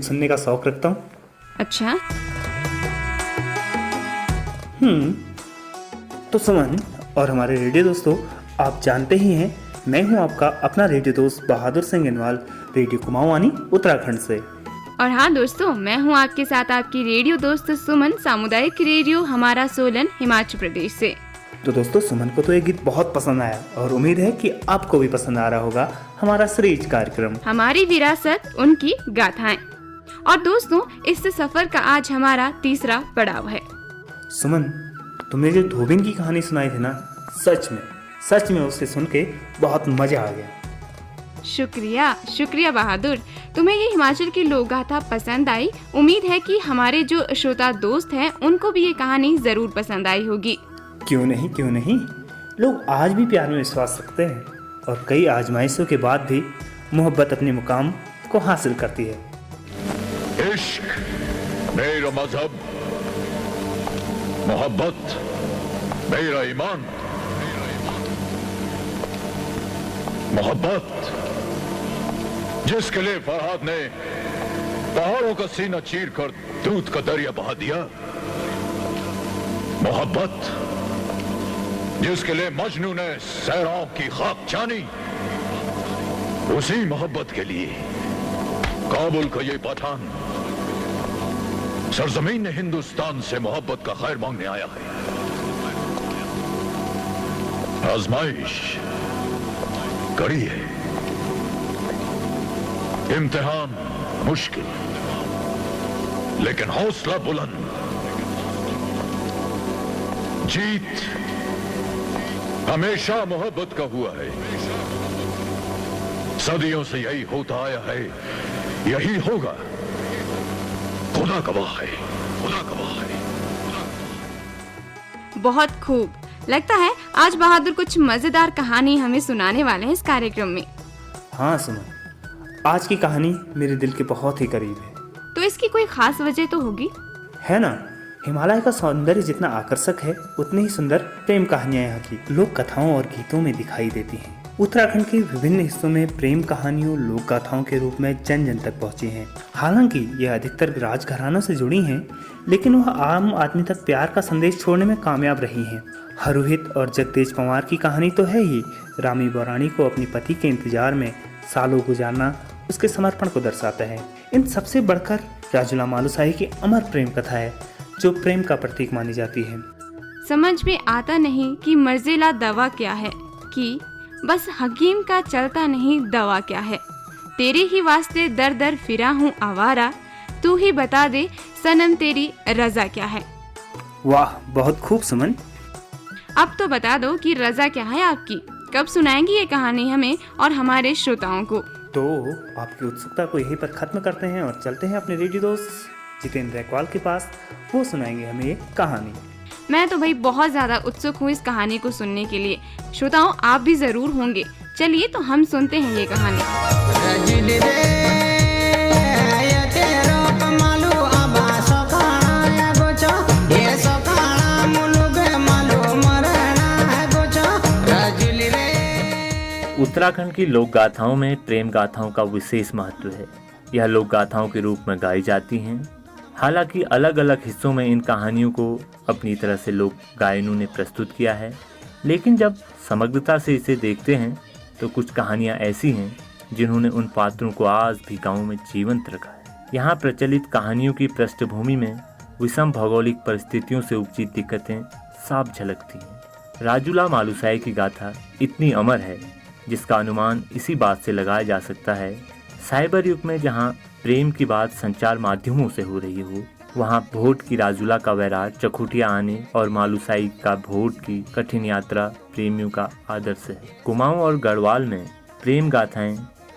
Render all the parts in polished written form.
सुनने का शौक रखता हूँ। अच्छा। तो सुमन और हमारे रेडियो दोस्तों, आप जानते ही हैं मैं हूँ आपका अपना रेडियो दोस्त बहादुर सिंह इनवाल, रेडियो कुमाऊनी उत्तराखंड से। और हाँ दोस्तों, मैं हूँ आपके साथ आपकी रेडियो दोस्त सुमन, सामुदायिक रेडियो हमारा सोलन, हिमाचल प्रदेश से। तो दोस्तों, सुमन को तो ये गीत बहुत पसंद आया और उम्मीद है कि आपको भी पसंद आ रहा होगा हमारा सीरीज कार्यक्रम हमारी विरासत उनकी गाथाएं। और दोस्तों, इस सफर का आज हमारा तीसरा पड़ाव है। सुमन, तुमने जो धोबिन की कहानी सुनाई थी ना, सच में उसे सुन के बहुत मजा आ गया। शुक्रिया बहादुर, तुम्हें ये हिमाचल की लोक गाथा पसंद आई। उम्मीद है कि हमारे जो श्रोता दोस्त हैं उनको भी ये कहानी जरूर पसंद आई होगी। क्यों नहीं, लोग आज भी प्यार में विश्वास रखते हैं और कई आजमाइशों के बाद भी मोहब्बत अपने मुकाम को हासिल करती है। इश्क मेरा मजहब, मोहब्बत मेरा ईमान। मोहब्बत जिसके लिए फरहाद ने पहाड़ों का सीना चीर कर दूध का दरिया बहा दिया। मोहब्बत जिसके लिए मजनू ने सहराओं की खाक छानी। उसी मोहब्बत के लिए काबुल का ये पठान सरजमीन हिंदुस्तान से मोहब्बत का खैर मांगने आया है। आजमाइश कड़ी है, इम्तिहान मुश्किल, लेकिन हौसला बुलंद। जीत हमेशा मोहब्बत का हुआ है। सदियों से यही होता आया है, यही होगा। खुदा गवाह है, खुदा गवाह है। बहुत खूब। लगता है आज बहादुर कुछ मजेदार कहानी हमें सुनाने वाले हैं इस कार्यक्रम में। हाँ सुमन, आज की कहानी मेरे दिल के बहुत ही करीब है। तो इसकी कोई खास वजह तो होगी? है ना, हिमालय का सौंदर्य जितना आकर्षक है उतनी ही सुंदर प्रेम कहानियां यहाँ की लोक कथाओं और गीतों में दिखाई देती हैं। उत्तराखंड के विभिन्न हिस्सों में प्रेम कहानियों लोक गाथाओं के रूप में जन जन तक पहुंची हैं। हालांकि यह अधिकतर राजघरानों से जुड़ी हैं, लेकिन वह आम आदमी तक प्यार का संदेश छोड़ने में कामयाब रही हैं। हरुहित और जगदेश पंवार की कहानी तो है ही। रामी बौरानी को अपने पति के इंतजार में सालों गुजारना उसके समर्पण को दर्शाता है। इन सबसे बढ़कर राजूला मालुशाही की अमर प्रेम कथा है, जो प्रेम का प्रतीक मानी जाती है। समझ में आता नहीं कि मर्जिला दवा क्या है, कि बस हकीम का चलता नहीं दवा क्या है। तेरे ही वास्ते दर दर फिरा हूँ आवारा, तू ही बता दे सनम तेरी रजा क्या है। वाह, बहुत खूब सुमन। अब तो बता दो कि रजा क्या है आपकी। कब सुनाएंगी ये कहानी हमें और हमारे श्रोताओं को? तो आपकी उत्सुकता को यहीं पर खत्म करते हैं और चलते हैं अपने रेडियो दोस्त जितेंद्र अकवाल के पास। वो सुनाएंगे हमें ये कहानी। मैं तो भाई बहुत ज्यादा उत्सुक हूँ इस कहानी को सुनने के लिए। श्रोताओं, आप भी जरूर होंगे। चलिए तो हम सुनते हैं ये कहानी। उत्तराखंड की लोक गाथाओं में प्रेम गाथाओं का विशेष महत्व है। यह लोक गाथाओं के रूप में गाई जाती हैं। हालांकि अलग अलग हिस्सों में इन कहानियों को अपनी तरह से लोक गायनों ने प्रस्तुत किया है, लेकिन जब समग्रता से इसे देखते हैं तो कुछ कहानियां ऐसी हैं जिन्होंने उन पात्रों को आज भी गाँव में जीवंत रखा है। यहाँ प्रचलित कहानियों की पृष्ठभूमि में विषम भौगोलिक परिस्थितियों से उपजी दिक्कतें साफ झलकती हैं। राजूला मालुशाही की गाथा इतनी अमर है जिसका अनुमान इसी बात से लगाया जा सकता है, साइबर युग में जहां प्रेम की बात संचार माध्यमों से हो रही हो, वहां भोट की राजूला का वैराग चखुटिया आने और मालुशाही का भोट की कठिन यात्रा प्रेमियों का आदर्श है। कुमाऊं और गढ़वाल में प्रेम गाथाएं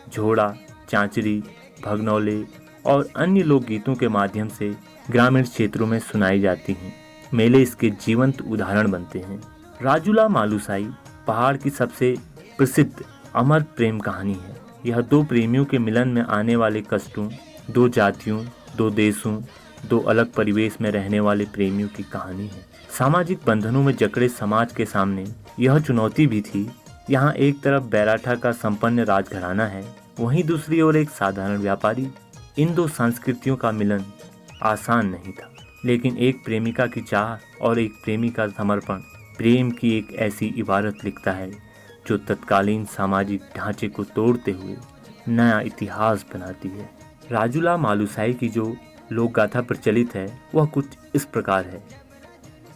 झोड़ा, चांचरी, भगनौले और अन्य लोकगीतों के माध्यम से ग्रामीण क्षेत्रों में सुनाई जाती हैं। मेले इसके जीवंत उदाहरण बनते हैं। राजूला मालुशाही पहाड़ की सबसे प्रसिद्ध अमर प्रेम कहानी है। यह दो प्रेमियों के मिलन में आने वाले कष्टों, दो जातियों, दो देशों, दो अलग परिवेश में रहने वाले प्रेमियों की कहानी है। सामाजिक बंधनों में जकड़े समाज के सामने यह चुनौती भी थी। यहाँ एक तरफ बैराठा का संपन्न राजघराना है, वहीं दूसरी ओर एक साधारण व्यापारी इन दो संस्कृतियों का मिलन आसान नहीं था, लेकिन एक प्रेमिका की चाह और एक प्रेमी का समर्पण प्रेम की एक ऐसी इबारत लिखता है जो तत्कालीन सामाजिक ढांचे को तोड़ते हुए नया इतिहास बनाती है। राजूला मालुसाई की जो लोक गाथा प्रचलित है वह कुछ इस प्रकार है।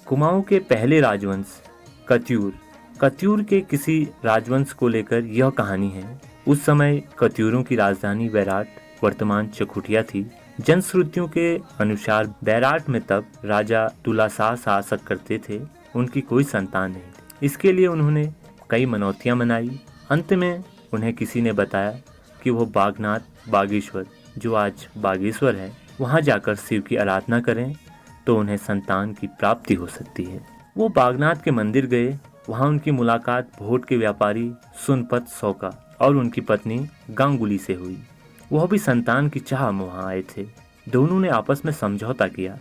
कुमाऊं के पहले राजवंश कत्यूर के किसी राजवंश को लेकर यह कहानी है। उस समय कत्यूरों की राजधानी बैराट, वर्तमान चकुटिया थी। जनश्रुतियों के अनुसार बैराट में तब राजा तुलासा शासक करते थे। उनकी कोई संतान नहीं थी। इसके लिए उन्होंने कई मनौतियां मनाई। अंत में उन्हें किसी ने बताया कि वो बागेश्वर, जो आज बागेश्वर है, वहाँ जाकर शिव की आराधना करें तो उन्हें संतान की प्राप्ति हो सकती है। वो बागनाथ के मंदिर गए। वहाँ उनकी मुलाकात भोट के व्यापारी सुनपत सौका और उनकी पत्नी गांगुली से हुई। वह भी संतान की चाह में वहाँ आए थे। दोनों ने आपस में समझौता किया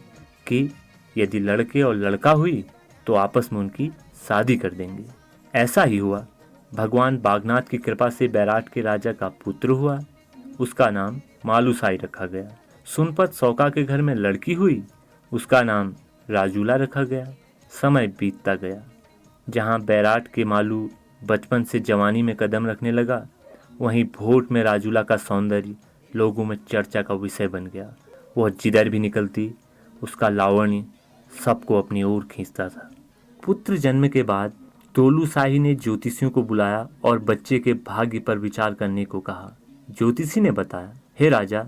कि यदि लड़के और लड़का हुई तो आपस में उनकी शादी कर देंगे। ऐसा ही हुआ। भगवान बागनाथ की कृपा से बैराट के राजा का पुत्र हुआ। उसका नाम मालुसाई रखा गया। सुनपत सौका के घर में लड़की हुई। उसका नाम राजूला रखा गया। समय बीतता गया। जहाँ बैराट के मालू बचपन से जवानी में कदम रखने लगा, वहीं भोट में राजूला का सौंदर्य लोगों में चर्चा का विषय बन गया। वह जिधर भी निकलती उसका लावण्य सबको अपनी ओर खींचता था। पुत्र जन्म के बाद तोलूसाही ने ज्योतिषियों को बुलाया और बच्चे के भाग्य पर विचार करने को कहा। ज्योतिषी ने बताया, हे राजा,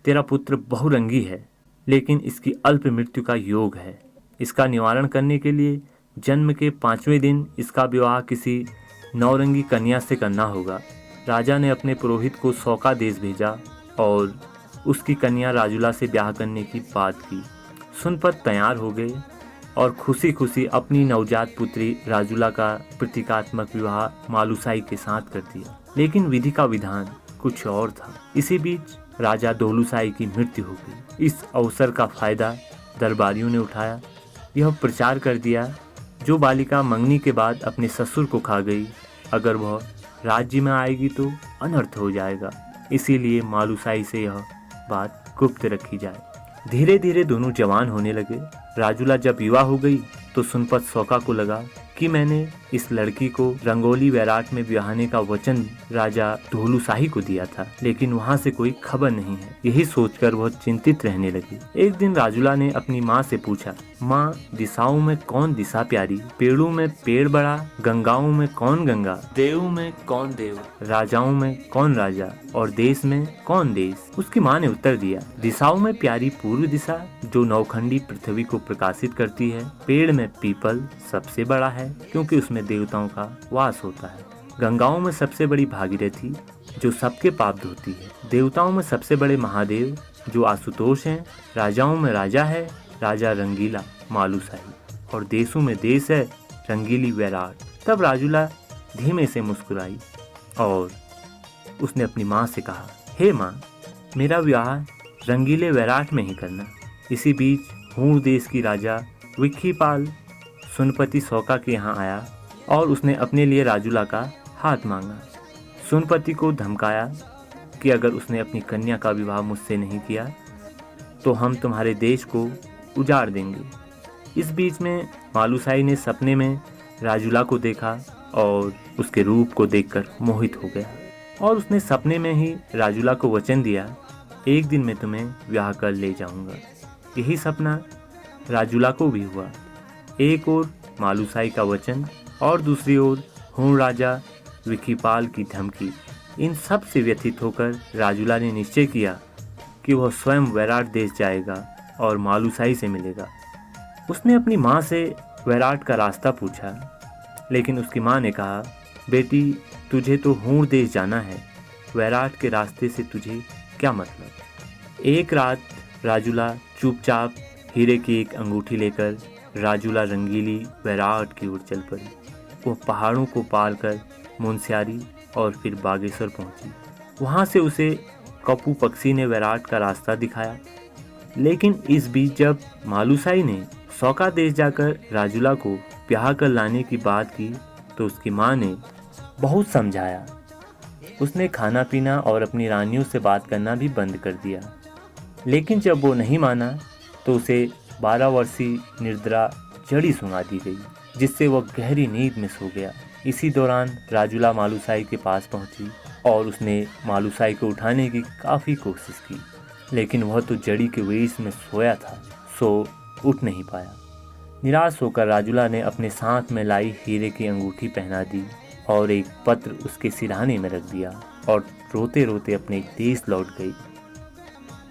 तेरा पुत्र बहुरंगी है, लेकिन इसकी अल्प मृत्यु का योग है। इसका निवारण करने के लिए जन्म के 5वें दिन इसका विवाह किसी नौरंगी कन्या से करना होगा। राजा ने अपने पुरोहित को सौका देश भेजा और उसकी कन्या राजूला से ब्याह करने की बात की। सुनपत तैयार हो गए और खुशी खुशी अपनी नवजात पुत्री राजूला का प्रतीकात्मक विवाह मालुसाई के साथ कर दिया। लेकिन विधि का विधान कुछ और था। इसी बीच राजा दोलूसाई की मृत्यु हो गई। इस अवसर का फायदा दरबारियों ने उठाया। यह प्रचार कर दिया, जो बालिका मंगनी के बाद अपने ससुर को खा गई, अगर वह राज्य में आएगी तो अनर्थ हो जाएगा। इसीलिए मालुसाई से यह बात गुप्त रखी जाए। धीरे धीरे दोनों जवान होने लगे। राजूला जब युवा हो गई तो सुनपत सौका को लगा कि मैंने इस लड़की को रंगोली बैराट में ब्याहने का वचन राजा धोलूसाही को दिया था, लेकिन वहाँ से कोई खबर नहीं है। यही सोचकर वह चिंतित रहने लगी। एक दिन राजूला ने अपनी माँ से पूछा, माँ, दिशाओं में कौन दिशा प्यारी, पेड़ों में पेड़ बड़ा, गंगाओं में कौन गंगा, देव में कौन देव, राजाओं में कौन राजा और देश में कौन देश। उसकी माँ ने उत्तर दिया, दिशाओं में प्यारी पूर्व दिशा जो नौखंडी पृथ्वी को प्रकाशित करती है। पेड़ में पीपल सबसे बड़ा है क्योंकि उसमें देवताओं का वास होता है। गंगाओं में सबसे बड़ी भागीरथी जो सबके पाप धोती है। देवताओं में सबसे बड़े महादेव जो आशुतोष हैं। राजाओं में राजा है, राजा रंगीला मालुसाही, और देशों में देश है, रंगीली बैराट। तब राजूला धीमे से मुस्कुराई और उसने अपनी माँ से कहा, हे माँ, मेरा विवाह रंगीले बैराट में ही करना। इसी बीच हूण देश की राजा विक्कीपाल सुनपति सौका के यहाँ आया और उसने अपने लिए राजूला का हाथ मांगा। सुनपति को धमकाया कि अगर उसने अपनी कन्या का विवाह मुझसे नहीं किया तो हम तुम्हारे देश को उजाड़ देंगे। इस बीच में मालुसाई ने सपने में राजूला को देखा और उसके रूप को देखकर मोहित हो गया और उसने सपने में ही राजूला को वचन दिया, एक दिन मैं तुम्हें ब्याह कर ले जाऊंगा। यही सपना राजूला को भी हुआ। एक ओर मालुसाई का वचन और दूसरी ओर हूण राजा विक्कीपाल की धमकी। इन सब से व्यथित होकर राजूला ने निश्चय किया कि वह स्वयं बैराट देश जाएगा और मालुसाई से मिलेगा। उसने अपनी माँ से बैराट का रास्ता पूछा, लेकिन उसकी माँ ने कहा, बेटी, तुझे तो हूण देश जाना है, बैराट के रास्ते से तुझे क्या मतलब। एक रात राजूला चुपचाप हीरे की एक अंगूठी लेकर राजूला रंगीली बैराट की ओर चल पड़ी। वह पहाड़ों को पार कर मुनस्यारी और फिर बागेश्वर पहुंची। वहां से उसे कपू पक्षी ने बैराट का रास्ता दिखाया। लेकिन इस बीच जब मालुसाई ने सौका देश जाकर राजूला को ब्याह कर लाने की बात की तो उसकी माँ ने बहुत समझाया। उसने खाना पीना और अपनी रानियों से बात करना भी बंद कर दिया। लेकिन जब वो नहीं माना तो उसे 12 वर्षीय निर्द्रा जड़ी सुना दी गई, जिससे वह गहरी नींद में सो गया। इसी दौरान राजूला मालूसाई के पास पहुंची और उसने मालूसाई को उठाने की काफ़ी कोशिश की, लेकिन वह तो जड़ी के वेश में सोया था, सो उठ नहीं पाया। निराश होकर राजूला ने अपने साथ में लाई हीरे की अंगूठी पहना दी और एक पत्र उसके सिरहाने में रख दिया और रोते रोते अपने देश लौट गई।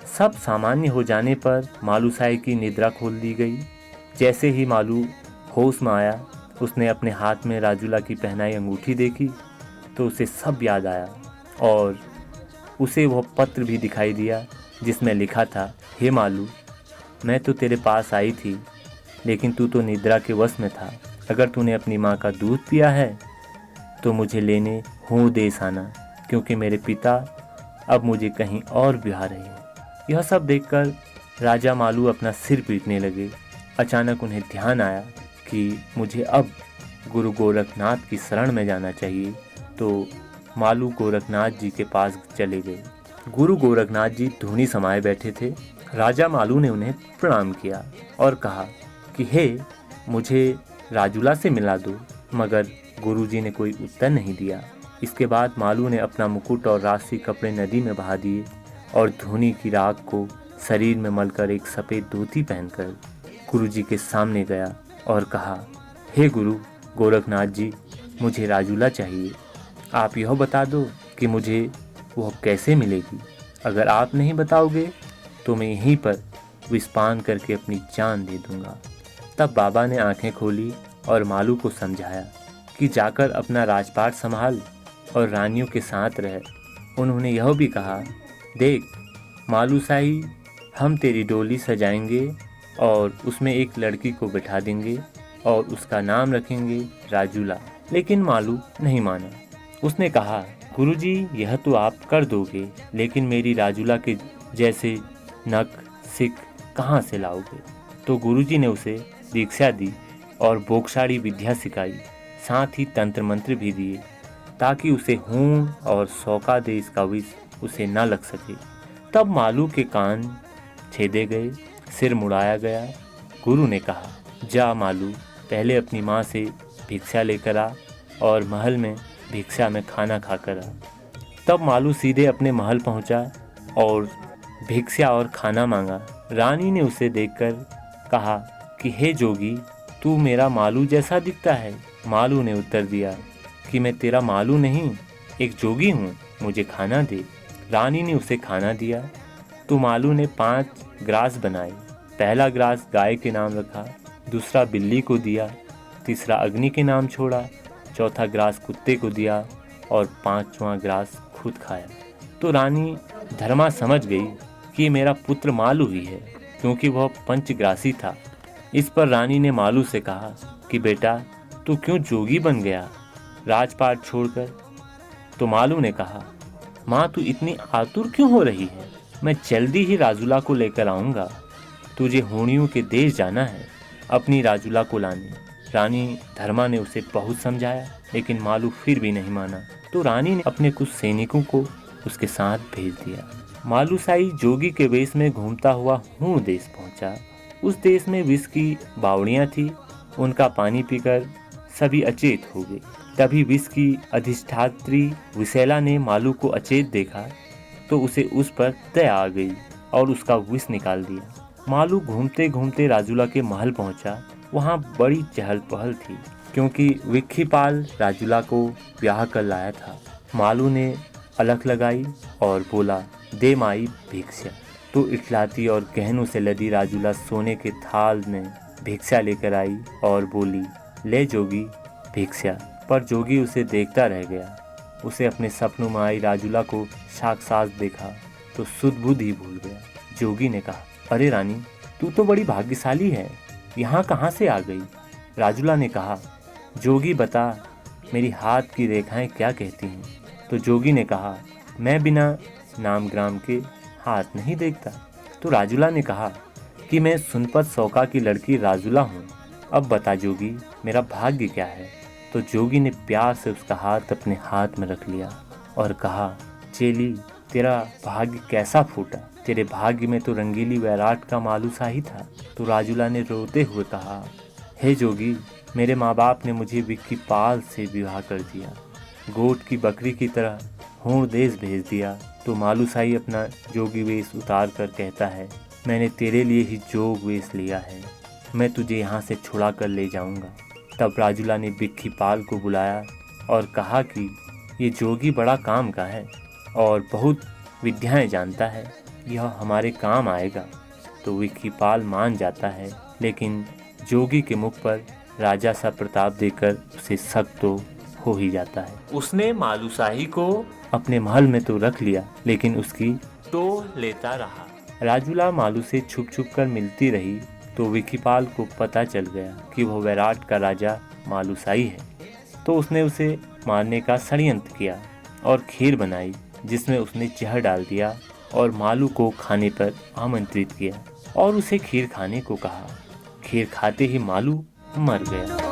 सब सामान्य हो जाने पर मालूसाई की निद्रा खोल दी गई। जैसे ही मालू होश में आया, उसने अपने हाथ में राजूला की पहनाई अंगूठी देखी तो उसे सब याद आया और उसे वह पत्र भी दिखाई दिया जिसमें लिखा था, हे मालू, मैं तो तेरे पास आई थी, लेकिन तू तो निद्रा के वश में था। अगर तूने अपनी माँ का दूध पिया है तो मुझे लेने हूँ देश आना, क्योंकि मेरे पिता अब मुझे कहीं और ब्याह रहे हैं। यह सब देखकर राजा मालू अपना सिर पीटने लगे। अचानक उन्हें ध्यान आया कि मुझे अब गुरु गोरखनाथ की शरण में जाना चाहिए, तो मालू गोरखनाथ जी के पास चले गए। गुरु गोरखनाथ जी धूनी समाये बैठे थे। राजा मालू ने उन्हें प्रणाम किया और कहा कि हे, मुझे राजूला से मिला दो, मगर गुरुजी ने कोई उत्तर नहीं दिया। इसके बाद मालू ने अपना मुकुट और राशि कपड़े नदी में बहा दिए और धूनी की राख को शरीर में मलकर एक सफ़ेद धोती पहनकर गुरुजी के सामने गया और कहा, हे गुरु गोरखनाथ जी, मुझे राजूला चाहिए। आप यह बता दो कि मुझे वह कैसे मिलेगी। अगर आप नहीं बताओगे तो मैं यहीं पर विषपान करके अपनी जान दे दूंगा। तब बाबा ने आंखें खोली और मालू को समझाया कि जाकर अपना राजपाट संभाल और रानियों के साथ रह। उन्होंने यह भी कहा, देख मालूसाई, हम तेरी डोली सजाएंगे और उसमें एक लड़की को बिठा देंगे और उसका नाम रखेंगे राजूला। लेकिन मालू नहीं माना। उसने कहा, गुरुजी, यह तो आप कर दोगे, लेकिन मेरी राजूला के जैसे नख सिख कहाँ से लाओगे। तो गुरुजी ने उसे दीक्षा दी और बोक्साड़ी विद्या सिखाई, साथ ही तंत्र मंत्र भी दिए ताकि उसे हूण और सौका देश का विष उसे न लग सके। तब मालू के कान छेदे गए, सिर मुड़ाया गया। गुरु ने कहा, जा मालू, पहले अपनी माँ से भिक्षा लेकर आ और महल में भिक्षा में खाना खाकर आ। तब मालू सीधे अपने महल पहुँचा और भिक्षा और खाना मांगा। रानी ने उसे देखकर कहा कि हे जोगी, तू मेरा मालू जैसा दिखता है। मालू ने उत्तर दिया कि मैं तेरा मालू नहीं, एक जोगी हूँ, मुझे खाना दे। रानी ने उसे खाना दिया तो मालू ने 5 ग्रास बनाए। पहला ग्रास गाय के नाम रखा, दूसरा बिल्ली को दिया, तीसरा अग्नि के नाम छोड़ा, चौथा ग्रास कुत्ते को दिया और 5वां ग्रास खुद खाया। तो रानी धर्मा समझ गई कि ये मेरा पुत्र मालू ही है, क्योंकि वह पंचग्रासी था। इस पर रानी ने मालू से कहा कि बेटा, तू क्यों जोगी बन गया राजपाट छोड़कर। तो मालू ने कहा, माँ, तू इतनी आतुर क्यों हो रही है, मैं जल्दी ही राजूला को लेकर आऊँगा। तुझे होनियों के देश जाना है अपनी राजूला को लाने। रानी धर्मा ने उसे बहुत समझाया, लेकिन मालू फिर भी नहीं माना। तो रानी ने अपने कुछ सैनिकों को उसके साथ भेज दिया। मालूसाई जोगी के वेश में घूमता हुआ हूण देश पहुंचा। उस देश में विष की बावड़ियाँ थी, उनका पानी पीकर सभी अचेत हो गए। तभी विष की अधिष्ठात्री विशैला ने मालू को अचेत देखा तो उसे उस पर दया आ गई और उसका विष निकाल दिया। मालू घूमते घूमते राजूला के महल पहुंचा। वहां बड़ी चहल पहल थी, क्योंकि विक्खीपाल राजूला को ब्याह कर लाया था। मालू ने अलख लगाई और बोला, दे माई भिक्षा। तो इटलाती और गहनों से लदी राजूला सोने के थाल में भिक्षा लेकर आई और बोली, ले जोगी भिक्षा। पर जोगी उसे देखता रह गया। उसे अपने सपनों में आई राजूला को साक्षात देखा तो सुध बुध ही भूल गया। जोगी ने कहा, अरे रानी, तू तो बड़ी भाग्यशाली है, यहाँ कहाँ से आ गई। राजूला ने कहा, जोगी बता, मेरी हाथ की रेखाएं क्या कहती हैं। तो जोगी ने कहा, मैं बिना नाम ग्राम के हाथ नहीं देखता। तो राजूला ने कहा कि मैं सुनपत सौका की लड़की राजूला हूँ। अब बता जोगी, मेरा भाग्य क्या है। तो जोगी ने प्यार से उसका हाथ अपने हाथ में रख लिया और कहा, चेली, तेरा भाग्य कैसा फूटा, तेरे भाग्य में तो रंगीली वैराट का मालूसा ही था। तो राजूला ने रोते हुए कहा, हे जोगी, मेरे माँ बाप ने मुझे विक्की पाल से विवाह कर दिया, गोट की बकरी की तरह होड़ देश भेज दिया। तो मालूसाही अपना जोगी वेश उतार कर कहता है, मैंने तेरे लिए ही जोग वेश लिया है, मैं तुझे यहाँ से छुड़ा कर ले जाऊँगा। तब राजूला ने विक्की पाल को बुलाया और कहा कि ये जोगी बड़ा काम का है और बहुत विद्याएं जानता है, यह हमारे काम आएगा। तो विक्की पाल मान जाता है, लेकिन जोगी के मुख पर राजा सा प्रताप देकर उसे शक तो हो ही जाता है। उसने मालूसाही को अपने महल में तो रख लिया, लेकिन उसकी तो लेता रहा। राजूला मालू से छुप छुप कर मिलती रही, तो विक्कीपाल को पता चल गया कि वह वैराट का राजा मालूसाही है। तो उसने उसे मारने का षड्यंत्र किया और खीर बनाई, जिसमें उसने जहर डाल दिया और मालू को खाने पर आमंत्रित किया और उसे खीर खाने को कहा। खीर खाते ही मालू मर गया।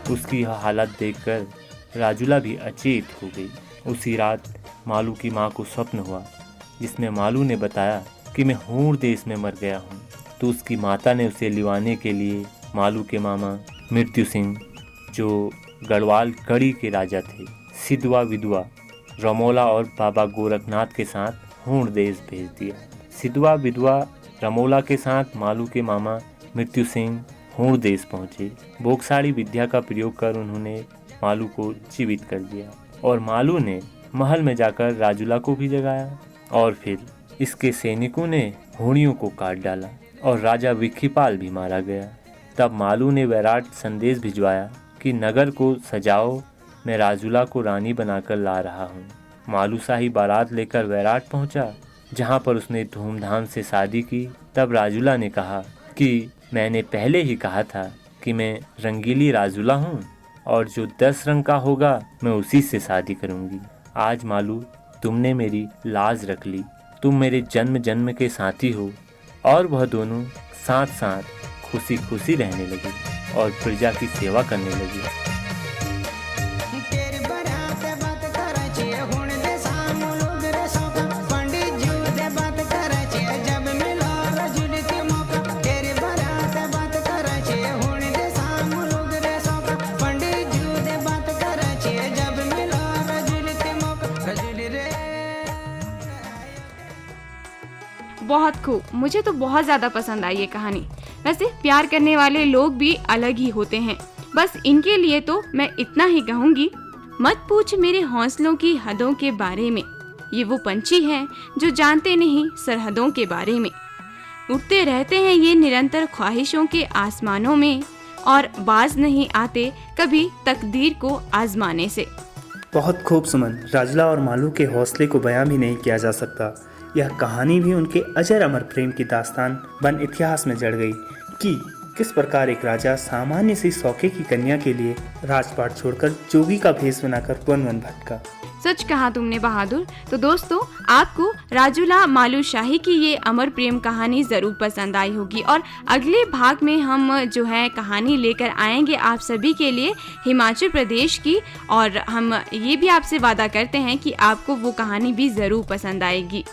उसकी यह हालत देखकर राजूला भी अचेत हो गई। उसी रात मालू की माँ को स्वप्न हुआ, जिसमें मालू ने बताया कि मैं होड़ देश में मर गया हूँ। तो उसकी माता ने उसे लिवाने के लिए मालू के मामा मृत्यु सिंह, जो गढ़वाल कड़ी के राजा थे, सिद्धवा विधवा रमोला और बाबा गोरखनाथ के साथ होड़ देश भेज दिया। सिद्धवा विधवा रमोला के साथ मालू के मामा मृत्यु सिंह होड़ देश पहुँचे। बोगसाड़ी विद्या का प्रयोग कर उन्होंने मालू को जीवित कर दिया और मालू ने महल में जाकर राजूला को भी जगाया और फिर इसके सैनिकों ने होड़ियों को काट डाला और राजा विक्कीपाल भी मारा गया। तब मालू ने वैराट संदेश भिजवाया कि नगर को सजाओ, मैं राजूला को रानी बनाकर ला रहा हूँ। मालूसाही बारात लेकर वैराट पहुँचा, जहाँ पर उसने धूमधाम से शादी की। तब राजूला ने कहा कि मैंने पहले ही कहा था कि मैं रंगीली राजूला हूँ और जो 10 रंग का होगा मैं उसी से शादी करूँगी। आज मालू, तुमने मेरी लाज रख ली, तुम मेरे जन्म जन्म के साथी हो। और वह दोनों साथ साथ खुशी खुशी रहने लगे और प्रजा की सेवा करने लगे। बहुत खूब, मुझे तो बहुत ज़्यादा पसंद आई ये कहानी। वैसे प्यार करने वाले लोग भी अलग ही होते हैं, बस इनके लिए तो मैं इतना ही कहूँगी, मत पूछ मेरे हौसलों की हदों के बारे में। ये वो पंछी हैं जो जानते नहीं सरहदों के बारे में। उड़ते रहते हैं ये निरंतर ख्वाहिशों के आसमानों में और बाज नहीं आते कभी तकदीर को आजमाने से। बहुत खूब सुमन, राजूला और मालू के हौसले को बयां भी नहीं किया जा सकता। यह कहानी भी उनके अजर अमर प्रेम की दास्तान बन इतिहास में जड़ गई कि किस प्रकार एक राजा सामान्य सी सौखे की कन्या के लिए राजपाट छोड़कर जोगी का भेष बनाकर वन वन भटका। सच कहा तुमने बहादुर। तो दोस्तों, आपको राजूला मालू शाही की ये अमर प्रेम कहानी ज़रूर पसंद आई होगी और अगले भाग में हम जो है कहानी लेकर आएंगे आप सभी के लिए हिमाचल प्रदेश की, और हम ये भी आपसे वादा करते हैं कि आपको वो कहानी भी ज़रूर पसंद आएगी।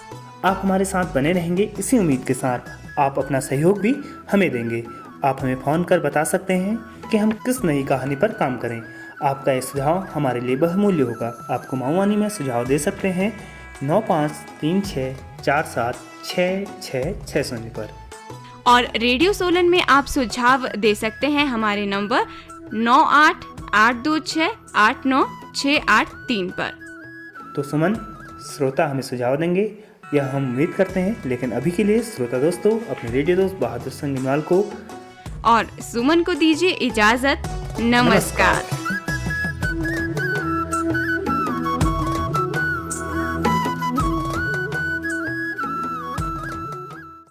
आप हमारे साथ बने रहेंगे इसी उम्मीद के साथ। आप अपना सहयोग भी हमें देंगे। आप हमें फ़ोन कर बता सकते हैं कि हम किस नई कहानी पर काम करें। आपका यह सुझाव हमारे लिए बहुमूल्य होगा। आप कुमाऊनी में सुझाव दे सकते हैं 9536476660 पर। और रेडियो सोलन में आप सुझाव दे सकते हैं हमारे नंबर 9882689683 पर। तो सुमन, श्रोता हमें सुझाव देंगे, यह हम उम्मीद करते हैं। लेकिन अभी के लिए श्रोता दोस्तों अपने रेडियो दोस्त बहादुर संगीनवाल को और सुमन को दीजिए इजाजत। नमस्कार।